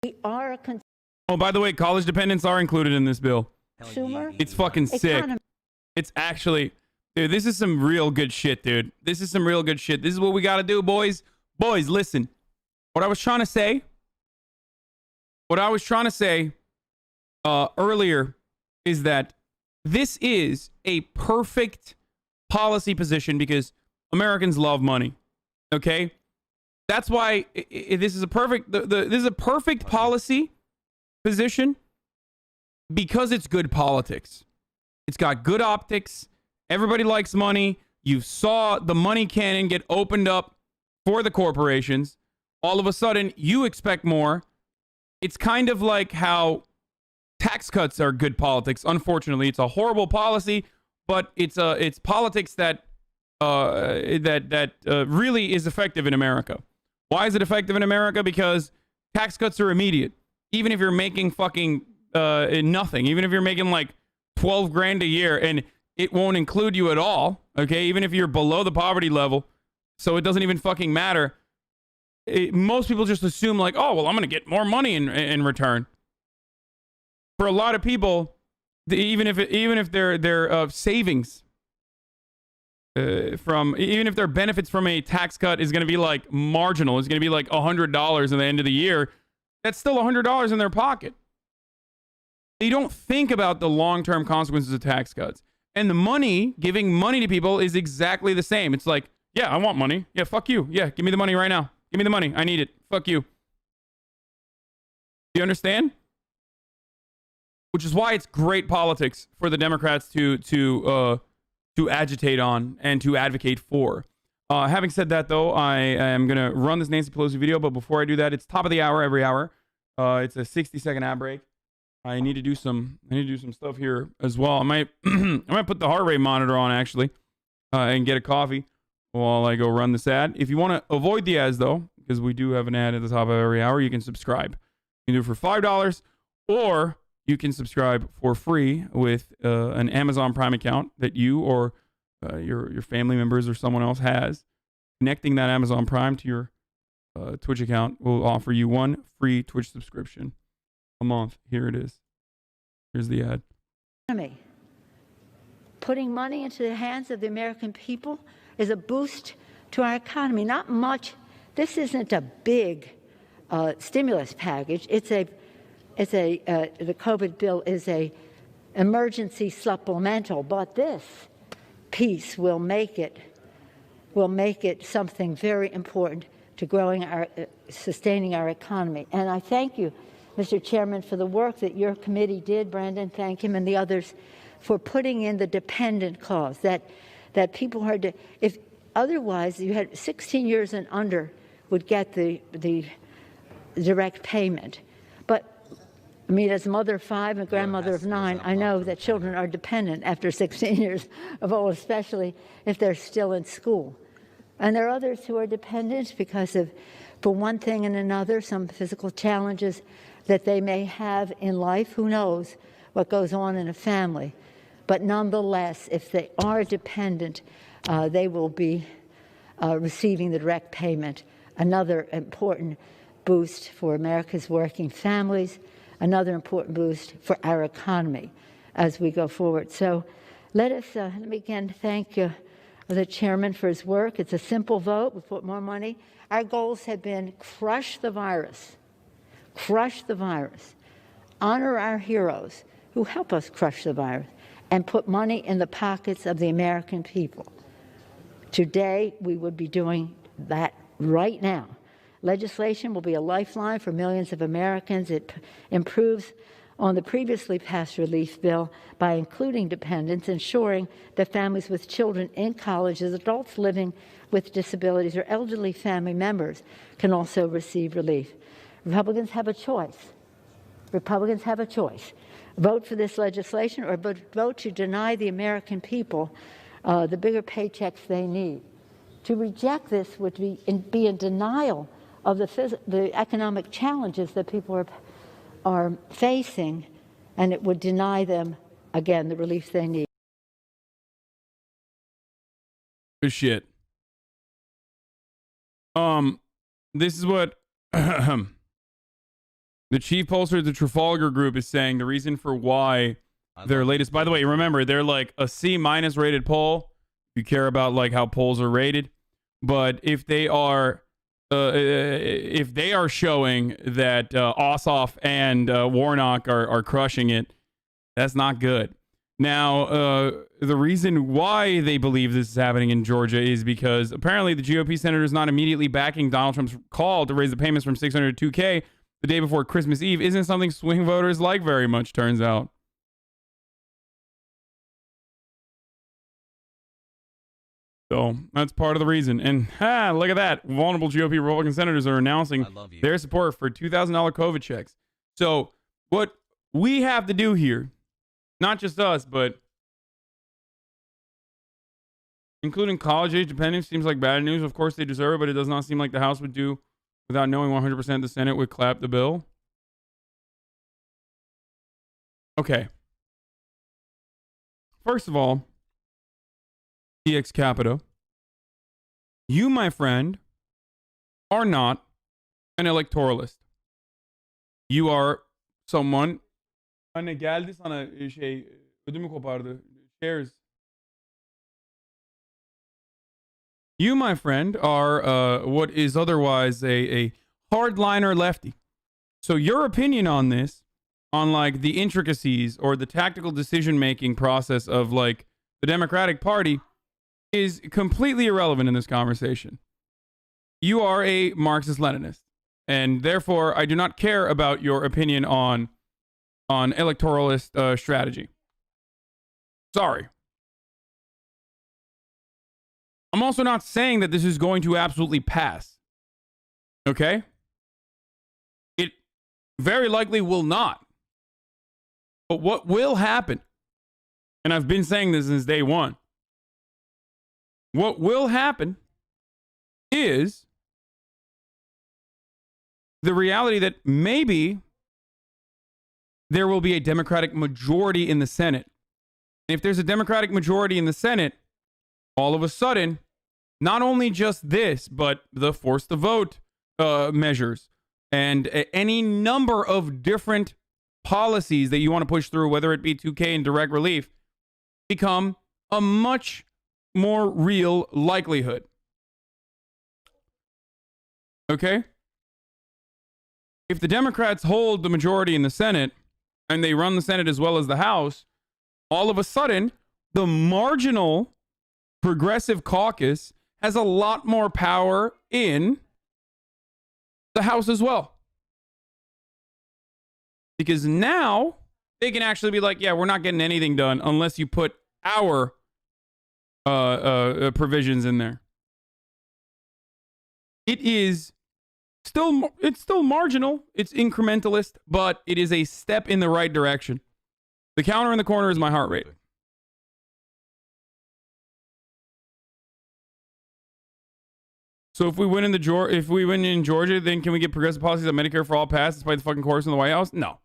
We are a Oh, by the way, college dependents are included in this bill. consumer. It's fucking sick. Economy. It's actually, dude, this is some real good shit, dude. This is some real good shit. This is what we got to do, boys. Boys, listen. What I was trying to say earlier is that this is a perfect policy position because Americans love money. Okay? That's why this is a perfect this is a perfect policy position because it's good politics. It's got good optics. Everybody likes money. You saw the money cannon get opened up for the corporations. All of a sudden, you expect more. It's kind of like how tax cuts are good politics. Unfortunately, it's a horrible policy, but it's politics that really is effective in America. Why is it effective in America? Because tax cuts are immediate. Even if you're making fucking nothing, even if you're making like 12 grand a year, and it won't include you at all. Okay, even if you're below the poverty level, so it doesn't even fucking matter. Most people just assume like, oh well, I'm gonna get more money in return. For a lot of people, even if their savings even if their benefits from a tax cut is going to be like marginal, is going to be like $100 at the end of the year, that's still $100 in their pocket. They don't think about the long-term consequences of tax cuts. And the money, giving money to people is exactly the same. It's like, yeah, I want money. Yeah, fuck you. Yeah, give me the money right now. Give me the money. I need it. Fuck you. Do you understand? Which is why it's great politics for the Democrats to agitate on and to advocate for. Having said that, though, I am going to run this Nancy Pelosi video, but before I do that, it's top of the hour every hour. It's a 60-second ad break. I need to do some stuff here as well. I might put the heart rate monitor on actually, and get a coffee while I go run this ad. If you want to avoid the ads though, because we do have an ad at the top of every hour, you can subscribe. You can do it for $5, or you can subscribe for free with an Amazon Prime account that you or your family members or someone else has. Connecting that Amazon Prime to your Twitch account will offer you one free Twitch subscription a month. Here it is. Here's the ad. Putting money into the hands of the American people is a boost to our economy. Not much. This isn't a big stimulus package. The COVID bill is a emergency supplemental, but this piece will make it something very important to sustaining our economy. And I thank you, Mr. Chairman, for the work that your committee did. Brandon, thank him, and the others for putting in the dependent clause that people are if otherwise you had 16 years and under would get the direct payment. But I mean, as a mother of 5 and grandmother of 9, I know that children are dependent after 16 years of old, especially if they're still in school. And there are others who are dependent because of, for one thing and another, some physical challenges that they may have in life. Who knows what goes on in a family? But nonetheless, if they are dependent, they will be receiving the direct payment. Another important boost for America's working families, another important boost for our economy as we go forward. So let me again thank the chairman for his work. It's a simple vote. We put more money. Our goals have been crush the virus, honor our heroes who help us crush the virus, and put money in the pockets of the American people. Today, we would be doing that right now. Legislation will be a lifeline for millions of Americans. It improves on the previously passed relief bill by including dependents, ensuring that families with children in colleges, adults living with disabilities, or elderly family members can also receive relief. Republicans have a choice. Vote for this legislation or vote to deny the American people the bigger paychecks they need. To reject this would be in denial of the economic challenges that people are facing, and it would deny them, again, the relief they need. Good shit. This is what The chief pollster of the Trafalgar Group is saying the reason for why their latest, by the way, remember, they're like a C- rated poll. You care about like how polls are rated. But if they are showing that Ossoff and Warnock are crushing it, that's not good. Now, the reason why they believe this is happening in Georgia is because apparently the GOP senator is not immediately backing Donald Trump's call to raise the payments from $600 to $2K the day before Christmas Eve isn't something swing voters like very much, turns out. So that's part of the reason. And look at that. Vulnerable GOP Republican senators are announcing their support for $2,000 COVID checks. So what we have to do here, not just us, but including college-age dependents, seems like bad news. Of course they deserve it, but it does not seem like the House would do without knowing 100% the Senate would clap the bill. Okay. First of all, ex capita, you, my friend, are not an electoralist. You are someone. Anne geldi sana ödümü kopardı. Shares. You, my friend, are what is otherwise a hardliner lefty. So your opinion on this, on like the intricacies or the tactical decision-making process of like the Democratic Party, is completely irrelevant in this conversation. You are a Marxist-Leninist, and therefore I do not care about your opinion on electoralist strategy. Sorry. I'm also not saying that this is going to absolutely pass. Okay? It very likely will not. But what will happen, and I've been saying this since day one, what will happen is the reality that maybe there will be a Democratic majority in the Senate. And if there's a Democratic majority in the Senate, all of a sudden, not only just this, but the force to vote measures and any number of different policies that you want to push through, whether it be 2K and direct relief, become a much more real likelihood. Okay? If the Democrats hold the majority in the Senate and they run the Senate as well as the House, all of a sudden, the marginal Progressive Caucus has a lot more power in the House as well. Because now they can actually be like, yeah, we're not getting anything done unless you put our provisions in there. It's still marginal. It's incrementalist, but it is a step in the right direction. The counter in the corner is my heart rate. So if we win in Georgia, then can we get progressive policies on Medicare for all passed despite the fucking course in the White House? No.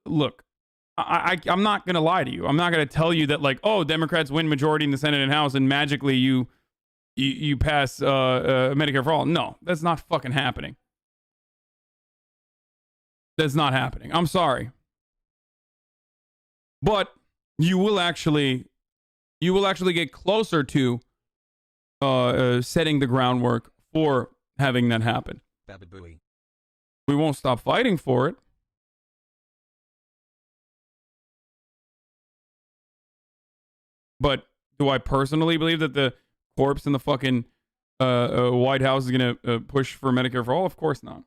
Look, I'm not gonna lie to you. I'm not gonna tell you that like, oh, Democrats win majority in the Senate and House and magically you pass Medicare for all. No, that's not fucking happening. That's not happening. I'm sorry, but you will actually get closer to setting the groundwork for having that happen. We won't stop fighting for it. But do I personally believe that the corpse in the fucking White House is going to push for Medicare for all? Of course not.